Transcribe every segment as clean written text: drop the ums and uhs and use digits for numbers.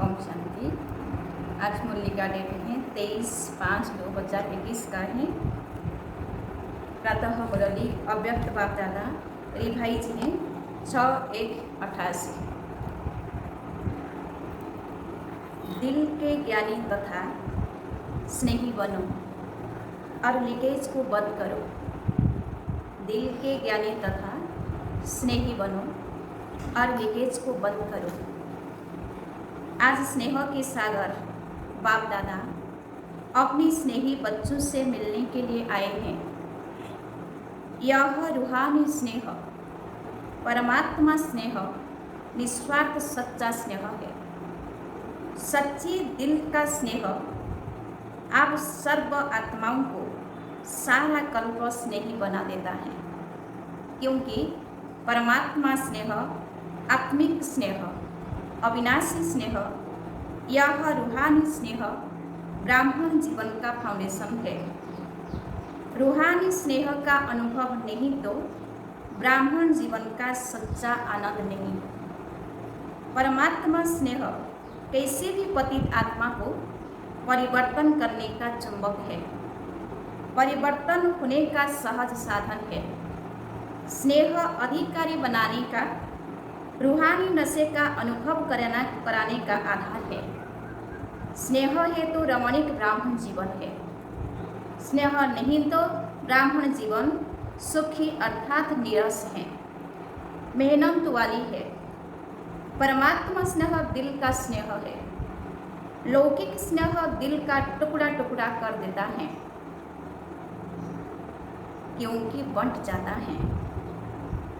ओम शांति। आज मुरली का डेट है 23/5/2021 का है। प्रातः मुरली अव्यक्त बाप दादा रिवाइज है 6/1/88। दिल के ज्ञानी तथा स्नेही बनो और लीकेज को बंद करो। दिल के ज्ञानी तथा स्नेही बनो और लीकेज को बंद करो। आज स्नेह के सागर बाप दादा अपनी स्नेही बच्चों से मिलने के लिए आए हैं। यह रूहानी स्नेह, परमात्मा स्नेह, निस्वार्थ सच्चा स्नेह है। सच्ची दिल का स्नेह आप सर्व आत्माओं को सारा कल्प स्नेही बना देता है, क्योंकि परमात्मा स्नेह, आत्मिक स्नेह, अविनाशी स्नेह, यह रूहानी स्नेह ब्राह्मण जीवन का फाउंडेशन है। रूहानी स्नेह का अनुभव नहीं तो ब्राह्मण जीवन का सच्चा आनंद नहीं। परमात्मा स्नेह कैसे भी पतित आत्मा को परिवर्तन करने का चुंबक है, परिवर्तन होने का सहज साधन है। स्नेह अधिकारी बनाने का, रूहानी नशे का अनुभव कराने का आधार है। स्नेह है तो रमणीक ब्राह्मण जीवन है। स्नेह नहीं तो ब्राह्मण जीवन सुखी अर्थात नीरस है, मेहनत वाली है। परमात्मा स्नेह दिल का स्नेह है। लौकिक स्नेह दिल का टुकड़ा टुकड़ा कर देता है, क्योंकि बंट जाता है।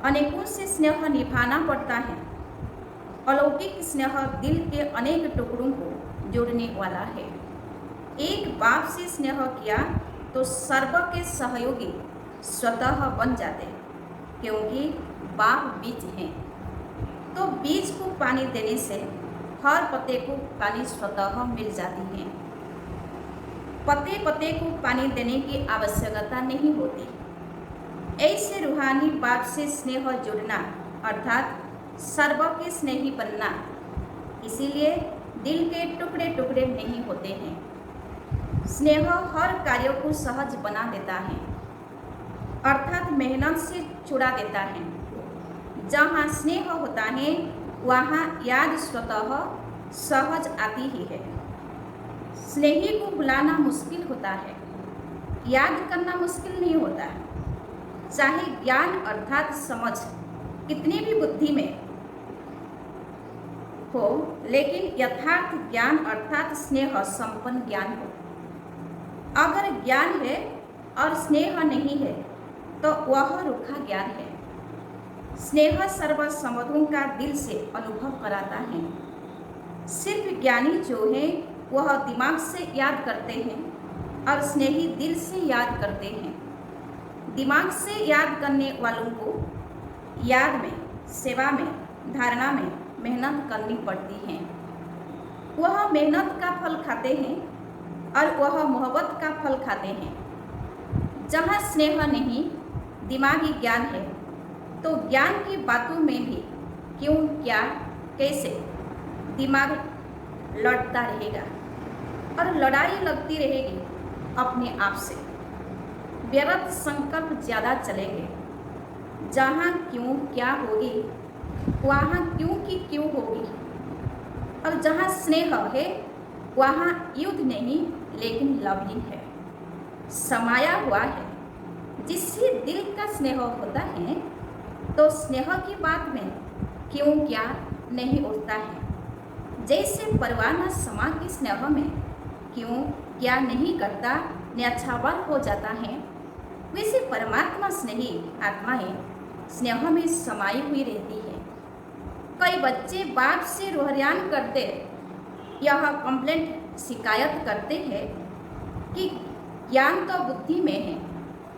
अनेकों से स्नेह निभाना पड़ता है। अलौकिक स्नेह दिल के अनेक टुकड़ों को जोड़ने वाला है। एक बाप से स्नेह किया तो सर्व के सहयोगी स्वतः बन जाते, क्योंकि बाप बीज हैं। तो बीज को पानी देने से हर पत्ते को पानी स्वतः मिल जाती है। पत्ते पत्ते को पानी देने की आवश्यकता नहीं होती। ऐसे रूहानी बाप से स्नेह जुड़ना अर्थात सर्व के स्नेही बनना, इसीलिए दिल के टुकड़े टुकड़े नहीं होते हैं। स्नेह हर कार्य को सहज बना देता है, अर्थात मेहनत से छुड़ा देता है। जहाँ स्नेह होता है वहाँ याद स्वतः सहज आती ही है। स्नेही को बुलाना मुश्किल होता है, याद करना मुश्किल नहीं होता है। चाहे ज्ञान अर्थात समझ कितनी भी बुद्धि में हो, लेकिन यथार्थ ज्ञान अर्थात स्नेह संपन्न ज्ञान हो। अगर ज्ञान है और स्नेह नहीं है तो वह रूखा ज्ञान है। स्नेह सर्व संबंधों का दिल से अनुभव कराता है। सिर्फ ज्ञानी जो है वह दिमाग से याद करते हैं और स्नेही दिल से याद करते हैं। दिमाग से याद करने वालों को याद में, सेवा में, धारणा में मेहनत करनी पड़ती है। वह मेहनत का फल खाते हैं और वह मोहब्बत का फल खाते हैं। जहाँ स्नेह नहीं, दिमागी ज्ञान है, तो ज्ञान की बातों में भी क्यों, क्या, कैसे दिमाग लड़ता रहेगा और लड़ाई लगती रहेगी अपने आप से। व्यर्थ संकल्प ज़्यादा चलेंगे। जहाँ क्यों क्या होगी वहाँ क्यों की क्यों होगी। और जहाँ स्नेह है वहाँ युद्ध नहीं लेकिन लव ही है, समाया हुआ है। जिससे दिल का स्नेह होता है तो स्नेह की बात में क्यों क्या नहीं उठता है। जैसे परवाना समा के स्नेह में क्यों क्या नहीं करता, न्याछावर हो जाता है, वैसे परमात्मा स्नेही आत्माएं स्नेह में समाई हुई रहती है। कई बच्चे बाप से रोहरियान करते यह कंप्लेंट शिकायत करते हैं कि ज्ञान तो बुद्धि में है,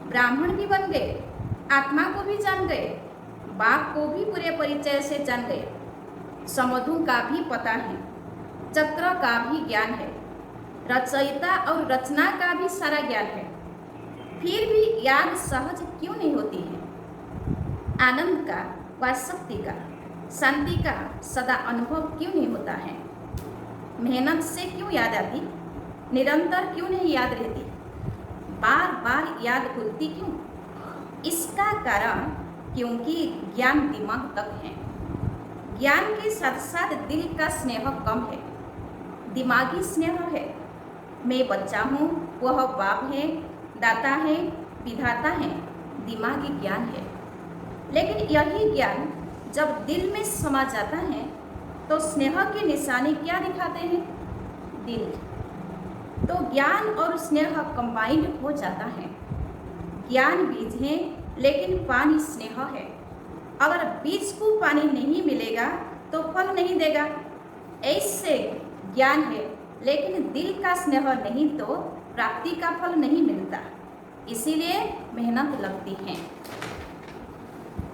ब्राह्मण भी बन गए, आत्मा को भी जान गए, बाप को भी पूरे परिचय से जान गए, समधु का भी पता है, चक्र का भी ज्ञान है, रचयिता और रचना का भी सारा ज्ञान है, फिर भी याद सहज क्यों नहीं होती है। आनंद का व शक्ति का, शांति का सदा अनुभव क्यों नहीं होता है। मेहनत से क्यों याद आती, निरंतर क्यों नहीं याद रहती, बार बार याद भूलती क्यों? इसका कारण क्योंकि ज्ञान दिमाग तक है। ज्ञान के साथ साथ दिल का स्नेह कम है, दिमागी स्नेह है। मैं बच्चा हूँ, वह बाप है, दाता है, विधाता है, दिमागी ज्ञान है। लेकिन यही ज्ञान जब दिल में समा जाता है तो स्नेह की निशानी क्या दिखाते हैं? दिल। तो ज्ञान और स्नेह कंबाइंड हो जाता है। ज्ञान बीज है लेकिन पानी स्नेह है। अगर बीज को पानी नहीं मिलेगा तो फल नहीं देगा। ऐसे ज्ञान है लेकिन दिल का स्नेह नहीं तो प्राप्ति का फल नहीं मिलता। इसीलिए मेहनत लगती है।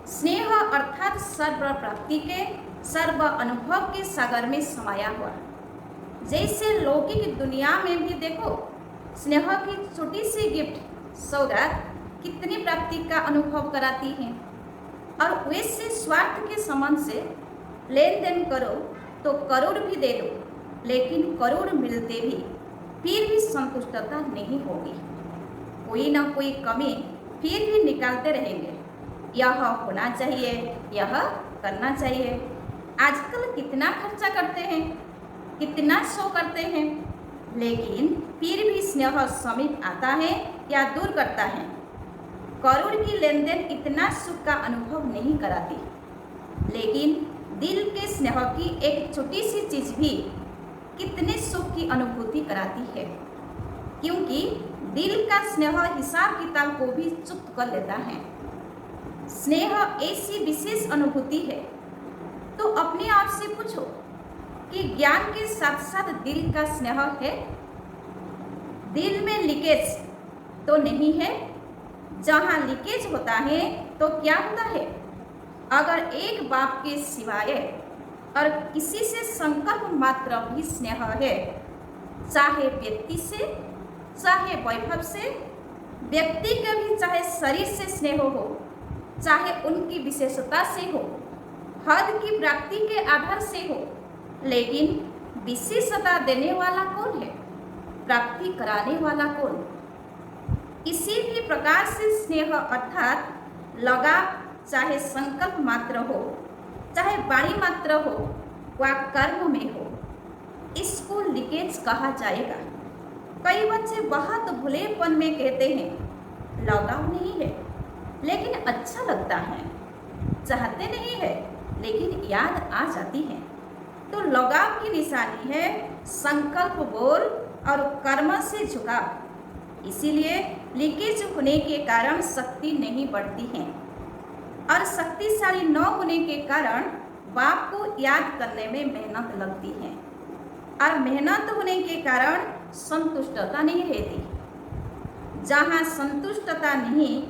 स्नेह अर्थात सर्व प्राप्ति के, सर्व अनुभव के सागर में समाया हुआ। जैसे लौकिक दुनिया में भी देखो, स्नेह की छोटी सी गिफ्ट, सौगात कितनी प्राप्ति का अनुभव कराती है। और वैसे स्वार्थ के संबंध से लेन देन करो तो करोड़ भी दे दो, लेकिन करोड़ मिलते भी फिर भी संतुष्टता नहीं होगी। कोई ना कोई कमी फिर भी निकालते रहेंगे। यह होना चाहिए, यह करना चाहिए। आजकल कितना खर्चा करते हैं, कितना शो करते हैं, लेकिन फिर भी स्नेह समीप आता है या दूर करता है। करोड़ की लेन देन इतना सुख का अनुभव नहीं कराती, लेकिन दिल के स्नेह की एक छोटी सी चीज भी कितने सुख की अनुभूति कराती है। क्योंकि दिल का स्नेह हिसाब किताब को भी चुप कर लेता है। स्नेह ऐसी विशेष अनुभूति है। तो अपने आप से पूछो कि ज्ञान के साथ साथ दिल का स्नेह है? दिल में लीकेज तो नहीं है? जहाँ लीकेज होता है तो क्या होता है? अगर एक बाप के सिवाय और किसी से संकल्प मात्र भी स्नेह है, चाहे व्यक्ति से, चाहे वैभव से, व्यक्ति का भी चाहे शरीर से स्नेह हो, चाहे उनकी विशेषता से हो, हद की प्राप्ति के आधार से हो, लेकिन विशेषता देने वाला कौन है? प्राप्ति कराने वाला कौन? किसी भी प्रकार से स्नेह अर्थात लगाव, चाहे संकल्प मात्र हो, चाहे वाणी मात्र हो, व कर्म में हो, इसको लीकेज कहा जाएगा। कई बच्चे बहुत भुलेपन में कहते हैं लगाव नहीं है, लेकिन अच्छा लगता है, चाहते नहीं है, लेकिन याद आ जाती है। तो लगाव की निशानी है संकल्प बोल और कर्म से झुकाव। इसीलिए लीकेज होने के कारण शक्ति नहीं बढ़ती है, और शक्तिशाली न होने के कारण बाप को याद करने में मेहनत लगती है, और मेहनत होने के कारण संतुष्टता नहीं रहती। जहाँ संतुष्टता नहीं,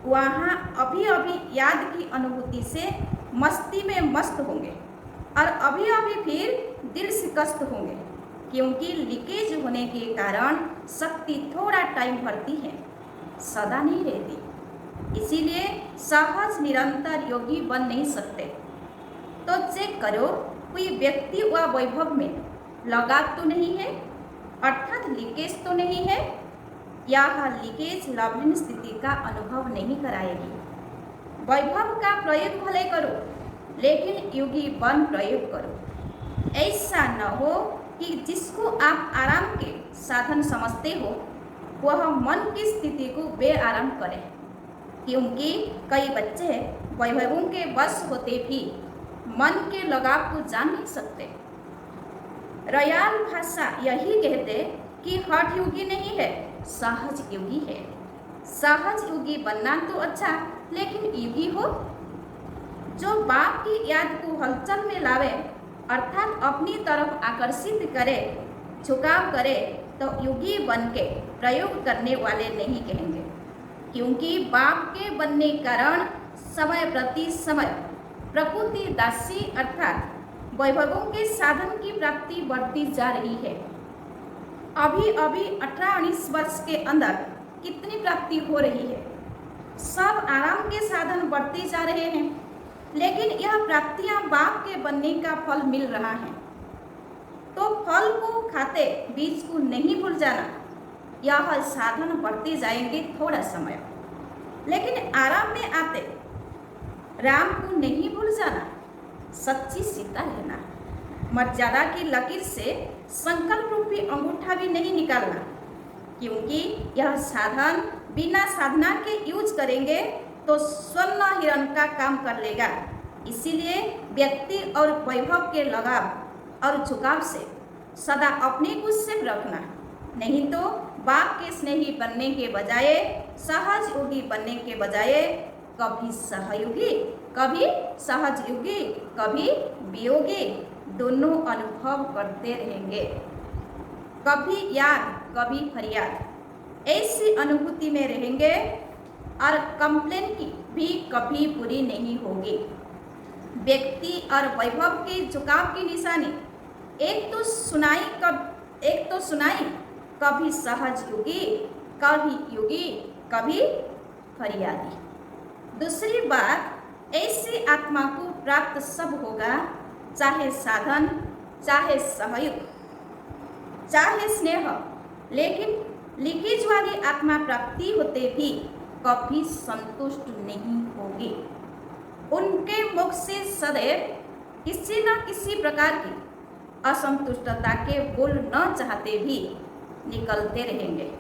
वहाँ अभी अभी याद की अनुभूति से मस्ती में मस्त होंगे, और अभी अभी फिर दिल शिकस्त होंगे। क्योंकि लीकेज होने के कारण शक्ति थोड़ा टाइम भरती है, सदा नहीं रहती। इसीलिए सहज निरंतर योगी बन नहीं सकते। तो चेक करो, कोई व्यक्ति व वैभव में लगाव तो नहीं है, अर्थात लीकेज तो नहीं है। यह लीकेज लवलीन स्थिति का अनुभव नहीं कराएगी। वैभव का प्रयोग भले करो, लेकिन योगी बन प्रयोग करो। ऐसा न हो कि जिसको आप आराम के साधन समझते हो, वह मन की स्थिति को बेआराम करे। क्योंकि कई बच्चे वैभवों के वश होते भी मन के लगाव को जान नहीं सकते। रयाल भाषा यही कहते कि हठ योगी नहीं है, सहज योगी है। सहज योगी बनना तो अच्छा, लेकिन योगी हो जो बाप की याद को हलचल में लावे, अर्थात अपनी तरफ आकर्षित करे, झुकाव करे, तो योगी बन के प्रयोग करने वाले नहीं कहेंगे। क्योंकि बाप के बनने कारण समय प्रति समय प्रकृति दासी अर्थात वैभवों के साधन की प्राप्ति बढ़ती जा रही है। अभी अभी 18-19 वर्ष के अंदर कितनी प्राप्ति हो रही है। सब आराम के साधन बढ़ते जा रहे हैं, लेकिन यह प्राप्तियां बाप के बनने का फल मिल रहा है। तो फल को खाते बीज को नहीं भूल जाना। यह साधन बढ़ते जाएंगे थोड़ा समय, लेकिन आराम में आते राम को नहीं भूल जाना। सच्ची सीता रहना। मर्यादा की लकीर से संकल्प रूपी अंगूठा भी नहीं निकालना, क्योंकि यह साधन बिना साधना के यूज करेंगे तो स्वर्ण हिरण का काम कर लेगा। इसीलिए व्यक्ति और वैभव के लगाव और झुकाव से सदा अपने को सेफ रखना, नहीं तो बाप के स्नेही बनने के बजाय, सहज योगी बनने के बजाय कभी सहयोगी, कभी सहजयोगी, कभी वियोगी दोनों अनुभव करते रहेंगे। कभी याद, कभी फरियाद, ऐसी अनुभूति में रहेंगे और कंप्लेन की भी कभी पूरी नहीं होगी। व्यक्ति और वैभव के झुकाव की निशानी एक तो सुनाई, कभी सहज योगी, कभी योगी, कभी फरियादी। दूसरी बात, ऐसी आत्मा को प्राप्त सब होगा, चाहे साधन, चाहे सहयोग, चाहे स्नेह, लेकिन लीकेज वाली आत्मा प्राप्ति होते भी कभी संतुष्ट नहीं होगी। उनके मुख से सदैव किसी न किसी प्रकार की असंतुष्टता के बोल न चाहते भी निकलते रहेंगे।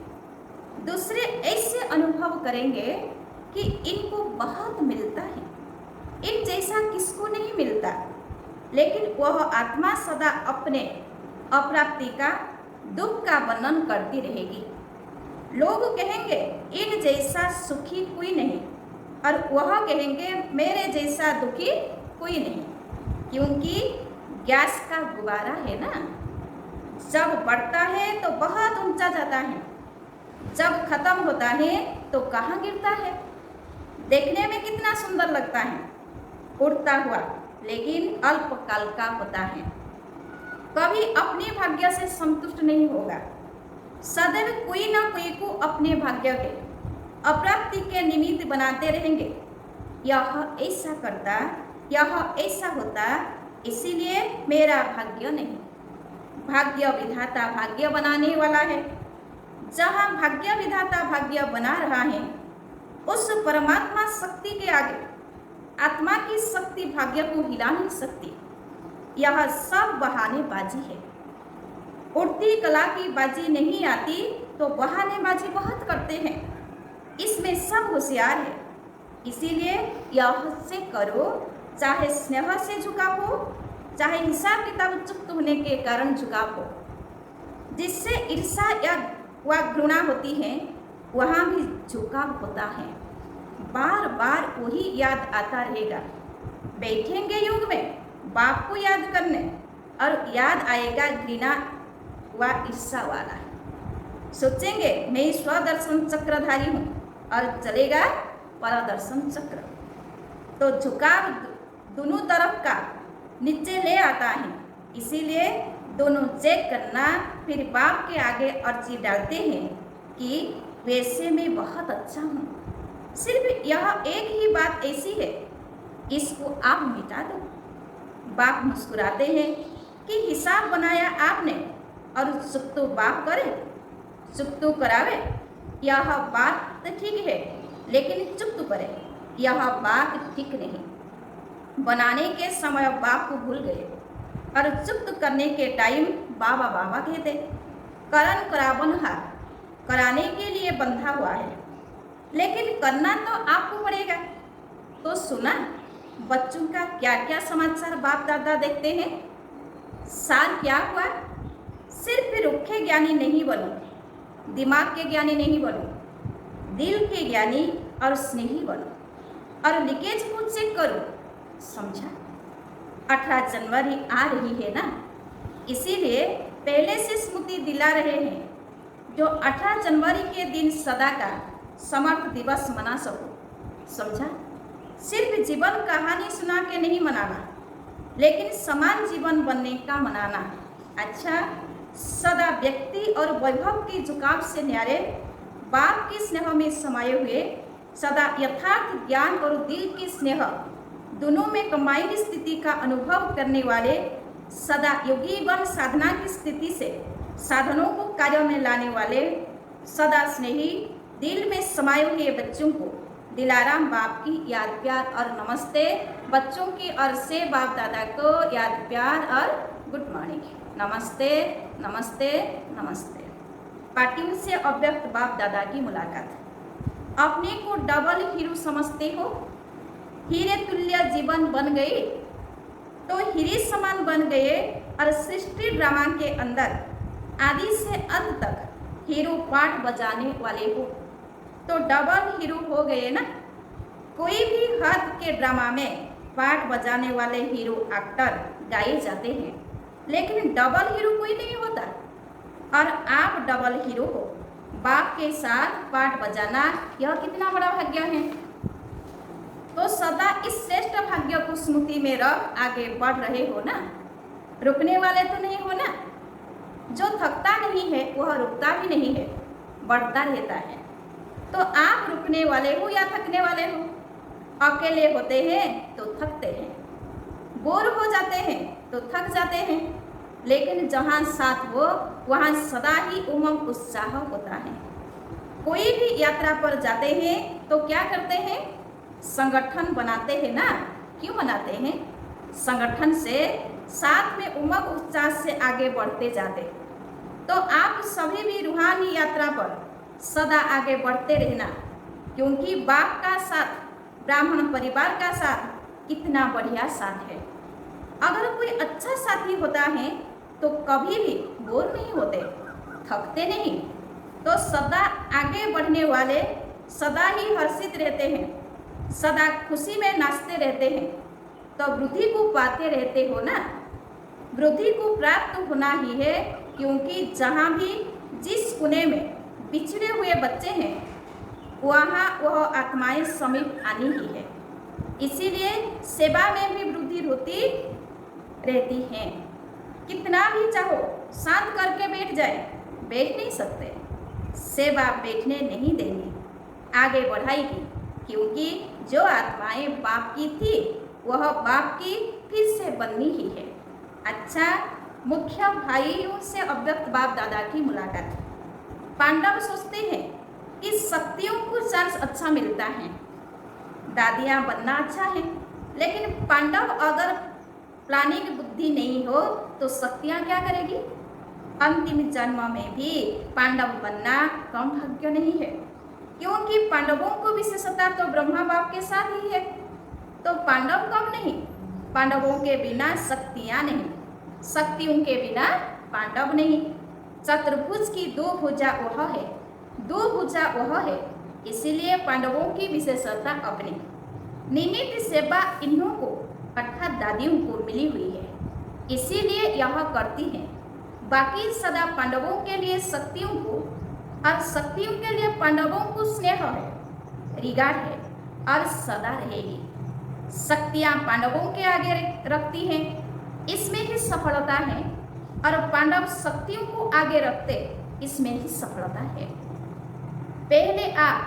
दूसरे ऐसे अनुभव करेंगे कि इनको बहुत मिलता है, इन जैसा किसको नहीं मिलता, लेकिन वह आत्मा सदा अपने अप्राप्ति का दुख का वर्णन करती रहेगी। लोग कहेंगे इन जैसा सुखी कोई नहीं, और वह कहेंगे मेरे जैसा दुखी कोई नहीं, क्योंकि गैस का गुब्बारा है ना, जब बढ़ता है तो बहुत ऊंचा जाता है, जब खत्म होता है तो कहाँ गिरता है। देखने में कितना सुंदर लगता है उड़ता हुआ, लेकिन अल्पकाल का होता है। कभी अपने भाग्य से संतुष्ट नहीं होगा, सदैव कोई ना कोई को अपने भाग्य के अप्राप्ति के निमित्त बनाते रहेंगे। यह ऐसा करता, यह ऐसा होता, इसीलिए मेरा भाग्य नहीं। भाग्य विधाता भाग्य बनाने वाला है। जहाँ भाग्य विधाता भाग्य बना रहा है, उस परमात्मा शक्ति के आगे आत्मा की शक्ति भाग्य को हिला नहीं सकती। यह सब बहानेबाजी है। उड़ती कला की बाजी नहीं आती तो बहानेबाजी बहुत करते हैं, इसमें सब होशियार है। इसीलिए यह से करो, चाहे स्नेह से झुकाव हो, चाहे हिसाब किताब चुप्त होने के कारण झुकाव हो। जिससे ईर्षा या व घृणा होती है, वहाँ भी झुकाव होता है। बार बार वही याद आता रहेगा। बैठेंगे युग में बाप को याद करने, और याद आएगा घृणा व ईर्षा वाला। सोचेंगे मैं स्वदर्शन चक्रधारी हूँ, और चलेगा परदर्शन चक्र। तो झुकाव दोनों तरफ का नीचे ले आता है। इसीलिए दोनों चेक करना, फिर बाप के आगे अर्जी डालते हैं कि वैसे मैं बहुत अच्छा हूँ, सिर्फ यह एक ही बात ऐसी है, इसको आप मिटा दो। बाप मुस्कुराते हैं कि हिसाब बनाया आपने, और चुप तो बाप करे, चुप तो करावे। यह बात तो ठीक है, लेकिन चुप तो करे, यह बात ठीक नहीं। बनाने के समय बाप को भूल गए, और चुप करने के टाइम बाबा बाबा कहते। करण करावन हार कराने के लिए बंधा हुआ है, लेकिन करना तो आपको पड़ेगा। तो सुना बच्चों का क्या क्या समाचार बाप दादा देखते हैं। सार क्या हुआ, सिर्फ रूखे ज्ञानी नहीं बनो, दिमाग के ज्ञानी नहीं बनो, दिल के ज्ञानी और स्नेही बनो, और लीकेज को चेक करो। समझा? 18 जनवरी आ रही है ना, इसीलिए पहले से स्मृति दिला रहे हैं, जो 18 जनवरी के दिन सदा का समर्थ दिवस मना सको। समझा? सिर्फ जीवन कहानी सुना के नहीं मनाना, लेकिन समान जीवन बनने का मनाना। अच्छा, सदा व्यक्ति और वैभव के झुकाव से न्यारे बाप के स्नेह में समाये हुए, सदा यथार्थ ज्ञान और दिल के स्नेह दोनों में कंबाइंड स्थिति का अनुभव करने वाले सदा योगीगण साधना की स्थिति से साधनों को कार्य में लाने वाले सदा स्नेही दिल में समाये हुए बच्चों को दिलाराम बाप की याद प्यार और नमस्ते। बच्चों की ओर से बाप दादा को याद प्यार और गुड मॉर्निंग। नमस्ते नमस्ते नमस्ते। पार्टियों से अव्यक्त बाप दादा की मुलाकात। अपने को डबल हीरो समझते हो? हीरे तुल्य जीवन बन गए तो हीरे समान बन गए और सृष्टि ड्रामा के अंदर आदि से अंत तक हीरो पार्ट बजाने वाले हो तो डबल हीरो हो गए ना। कोई भी हद के ड्रामा में पार्ट बजाने वाले हीरो एक्टर गाए जाते हैं, लेकिन डबल हीरो कोई नहीं होता। और आप डबल हीरो हो, बाप के साथ पार्ट बजाना, यह कितना बड़ा भाग्य है। तो सदा इस श्रेष्ठ भाग्य को स्मृति में रख आगे बढ़ रहे हो ना। रुकने वाले तो नहीं हो ना। जो थकता नहीं है वह रुकता भी नहीं है, बढ़ता रहता है। तो आप रुकने वाले हो या थकने वाले हो? अकेले होते हैं तो थकते हैं, बोर हो जाते हैं तो थक जाते हैं, लेकिन जहाँ साथ हो वहाँ सदा ही उमंग उत्साह होता है। कोई भी यात्रा पर जाते हैं तो क्या करते हैं? संगठन बनाते हैं ना। क्यों बनाते हैं? संगठन से साथ में उमंग उत्साह से आगे बढ़ते जाते। तो आप सभी भी रूहानी यात्रा पर सदा आगे बढ़ते रहना, क्योंकि बाप का साथ, ब्राह्मण परिवार का साथ कितना बढ़िया साथ है। अगर कोई अच्छा साथी होता है तो कभी भी बोर नहीं होते, थकते नहीं। तो सदा आगे बढ़ने वाले सदा ही हर्षित रहते हैं, सदा खुशी में नाचते रहते हैं। तो वृद्धि को पाते रहते हो ना। वृद्धि को प्राप्त होना ही है, क्योंकि जहाँ भी जिस कोने में बिछड़े हुए बच्चे हैं वहाँ वह आत्माएं समीप आनी ही है। इसीलिए सेवा में भी वृद्धि होती रहती है। कितना भी चाहो शांत करके बैठ जाए, बैठ नहीं सकते। सेवा बैठने नहीं देगी, आगे बढ़ाएगी, क्योंकि जो आत्माएं बाप की थी वह बाप की फिर से बननी ही है। अच्छा, मुख्य भाइयों से अव्यक्त बाप दादा की मुलाकात। पांडव सोचते हैं कि शक्तियों को चांस अच्छा मिलता है, दादियाँ बनना अच्छा है, लेकिन पांडव अगर प्लानिंग बुद्धि नहीं हो तो शक्तियाँ क्या करेगी? अंतिम जन्म में भी पांडव बनना कम भाग्य नहीं है, क्योंकि पांडवों को विशेषता तो ब्रह्मा बाप के साथ ही है। तो पांडव कम नहीं, पांडवों के बिना शक्तियाँ नहीं, शक्तियों के बिना पांडव नहीं। चतुर्भुज की दो भुजा वह है, दो भुजा वह है, इसीलिए पांडवों की विशेषता अपनी। निमित्त सेवा इन्हों को अर्थात दादियों को मिली हुई है, इसीलिए यह करती हैं। बाकी सदा पांडवों के लिए शक्तियों को और शक्तियों के लिए पांडवों को स्नेह है, रिगार्ड है और सदा रहेगी। शक्तियाँ पांडवों के आगे रखती हैं, इसमें ही सफलता है, और पांडव शक्तियों को आगे रखते, इसमें ही सफलता है। पहले आप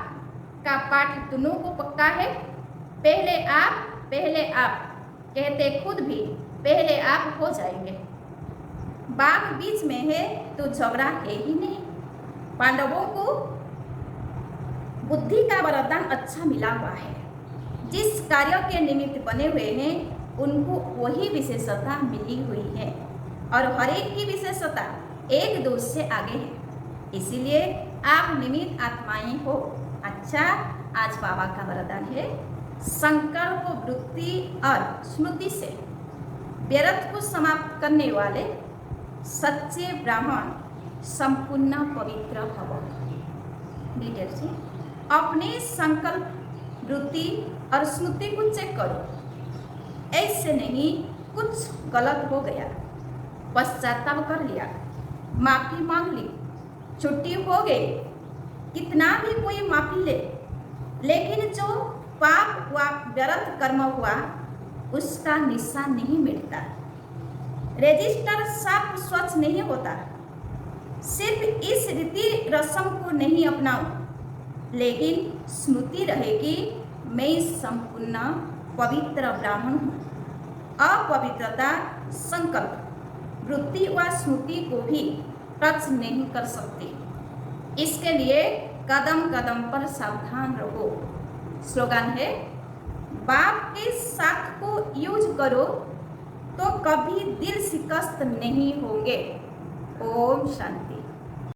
का पाठ दोनों को पक्का है। पहले आप कहते खुद भी पहले आप हो जाएंगे। बाप बीच में है तो झगड़ा है ही नहीं। पांडवों को बुद्धि का वरदान अच्छा मिला हुआ है, जिस कार्य के निमित्त बने हुए हैं उनको वही विशेषता मिली हुई है, और हर एक की विशेषता एक दूसरे से आगे है, इसीलिए आप निमित्त आत्माएं हो। अच्छा, आज बाबा का वरदान है, संकल्प वृत्ति और स्मृति से व्यर्थ को समाप्त करने वाले सच्चे ब्राह्मण संपूर्ण पवित्र भव। डिटेल से अपने संकल्प वृत्ति और स्मृति को चेक करो। ऐसे नहीं कुछ गलत हो गया, पश्चाताप कर लिया, माफी मांग ली, छुट्टी हो गई, कितना भी कोई माफी ले, लेकिन जो पाप व व्यर्थ कर्म हुआ उसका निशान नहीं मिटता। रजिस्टर साफ स्वच्छ नहीं होता। सिर्फ इस रीति रस्म को नहीं अपनाओ, लेकिन स्मृति रहेगी मैं संपूर्ण पवित्र ब्राह्मण हूँ। अपवित्रता संकल्प वृत्ति व स्मृति को भी टच नहीं कर सकती। इसके लिए कदम कदम पर सावधान रहो। स्लोगन है, बाप के साथ को यूज करो तो कभी दिल शिकस्त नहीं होंगे। ओम शांति।